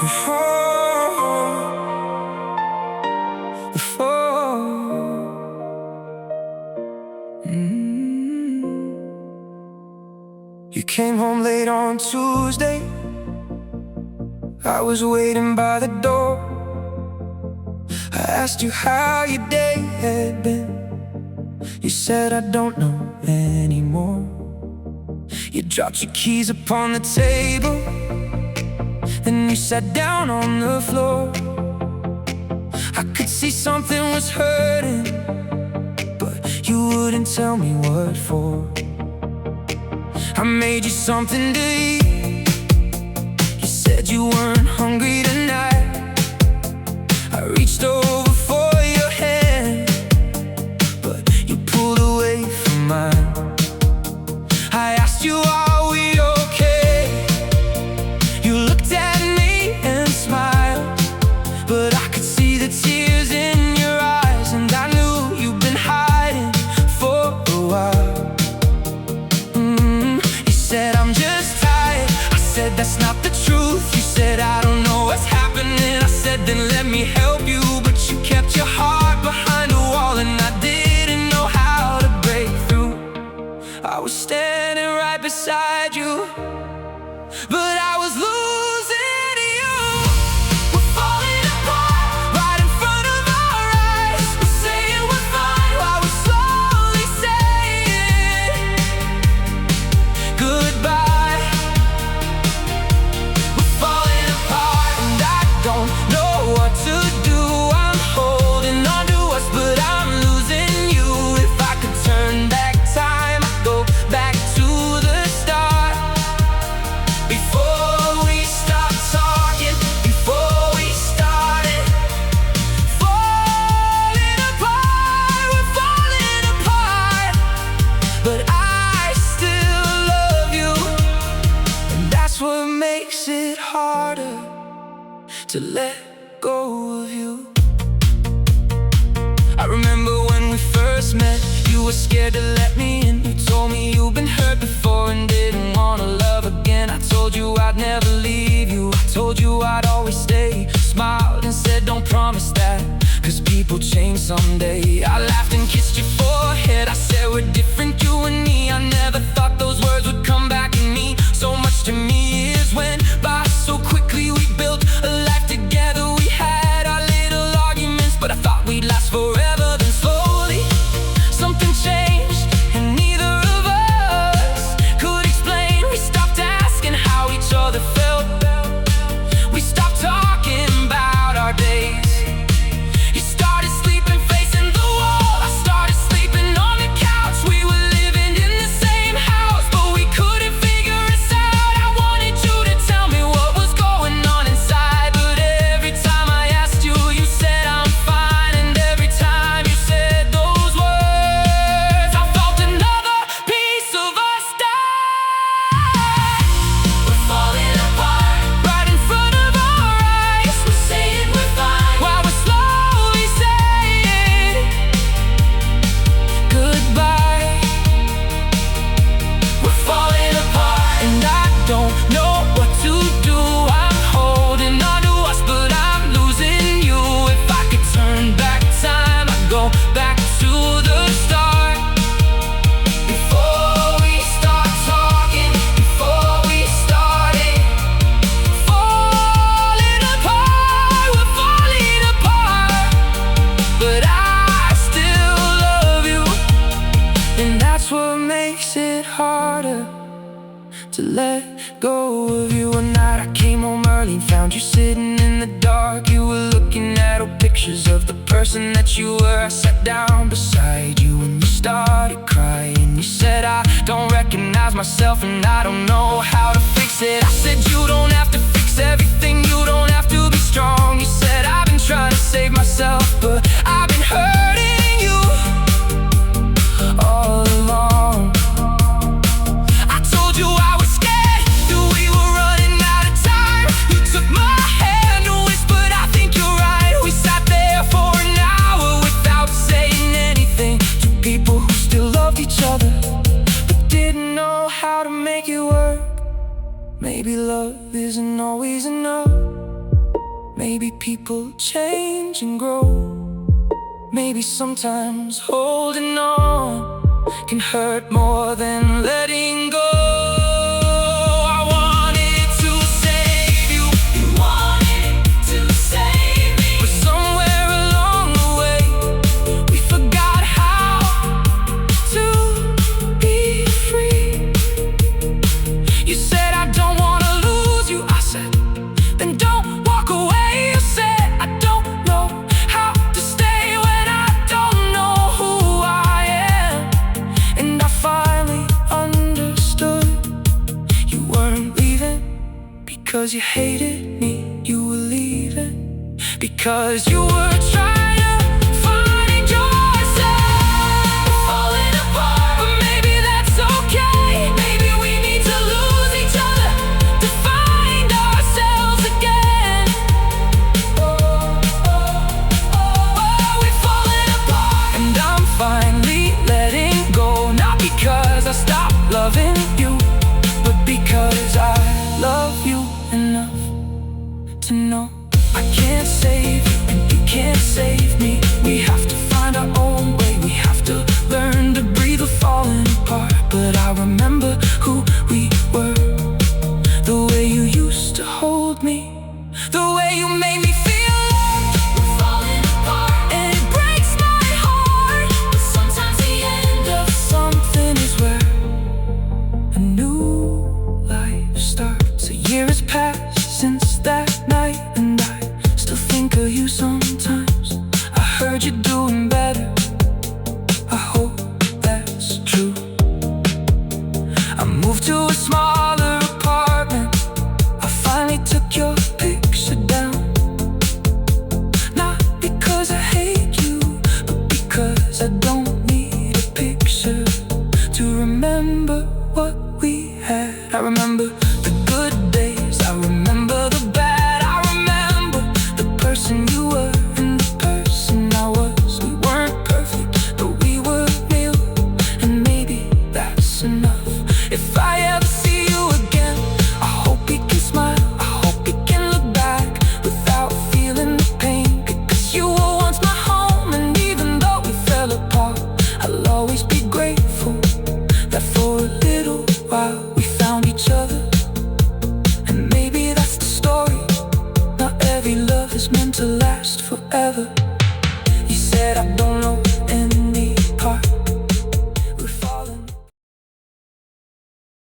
You came home late on Tuesday. I was waiting by the door. I asked you how your day had been. You said, I don't know anymore. You dropped your keys upon the table, then you sat down on the floor. I could see something was hurting, but you wouldn't tell me what for. I made you something to eat. You said you weren't hungry tonight. I reached over for your hand, but you pulled away from mine. I asked you, are we okay? You looked at me and smiled, but I could see the tears in your eyes, and I knew you've been hiding for a while. You said, I'm just tired. I said, that's not the truth. You said, I don't know what's happening. I said, then let me help you. But you kept your heart behind a wall, and I didn't know how to break through. I was standing right beside you, but I was losing you. We're falling apart right in front of our eyes. We're saying we're fine while we're slowly saying goodbye. We're falling apart and I don't know what to do. I'm holding on to us, but I'm losing you. If I could turn back time, I'd go back to the start. Before we stopped talking, before we started falling apart. We're falling apart, but I still love you, and that's what makes it harder to let go of you. I remember when we first met, you were scared to let me in. You told me you've been hurt before and didn't want to love again. I told you I'd never leave you. I told you I'd always stay. Smiled and said, don't promise that, 'cause people change someday. I laughed and kissed your forehead. I said, we're different, you and me. I never thought those words would come back and mean so much to me. Years went by so quickly. We built a life together. We had our little arguments, but I thought we'd last forever. Then slowly something changed, and neither of us could explain. We stopped asking how each other felt. We stopped talking about our days. You started sleeping facing the wall. I started sleeping on the couch. We were living in the same house, but we couldn't figure us out. I wanted you to tell me what was going on inside, but every time I asked you, you said I'm fine. And every time you said those words, I felt another piece of us die. We're falling apart right in front of our eyes. We're saying we're fine while we're slowly saying goodbye. We're falling apart and I don't know what to do. I'm holding on to us, but I'm losing you. If I could turn back time, I'd go back to the start. Before we start talking, before we started falling apart. We're falling apart, but I still love you, and that's what makes it harder to let go of you. One night I came home early and found you sitting in the dark. You were looking at old pictures of the person that you were. I sat down beside you and you started crying. You said, I don't recognize myself and I don't know how to fix it. I said, you don't have to fix everything, you don't have to be strong. You said, I've been trying to save myself, but I've been hurting you all along. I told you I was scared that we were running out of time. You took my hand and whispered, I think you're right. We sat there for an hour without saying anything. Two people who still loved each other, but didn't know how to make it work. Maybe love isn't always enough. Maybe people change and grow. Maybe sometimes holding on can hurt more than letting go. I wanted to save you, you wanted to save me, but somewhere along the way we forgot how to be free. You said I don't want to lose you. I said, then don't walk away. You said I don't know how to stay when I don't know who I am. And I finally understood. You weren't leaving because you hated me. You were leaving because you were trying to find yourself. Falling apart, but maybe that's okay. Maybe we need to lose each other to find ourselves again. We're falling apart, and I'm finally letting go. Not because I stopped loving you, but because I love you enough to know I can't save you and you can't save me. We have to find our own way. We have to learn to breathe. We're falling apart, but I remember who we were. The way you used to hold me, the way you made me feel loved. We're falling apart, and it breaks my heart. But sometimes the end of something is where a new life starts. A year has passed since that night, and I still think of you sometimes. I heard you're doing better. I hope that's true. I moved to a smaller apartment. I finally took your picture down. Not because I hate you, but because I don't need a picture to remember what we had. I remember the good days, I remember the bad. I remember the person you were and the person I was. We weren't perfect, but we were real, and maybe that's enough. If I ever see you again, I hope we can smile. I hope we can look back without feeling the pain, because you were once my home. And even though we fell apart, I'll always be grateful that for a little while we found each other. And maybe that's the story. Not every love is meant to last forever. You said I don't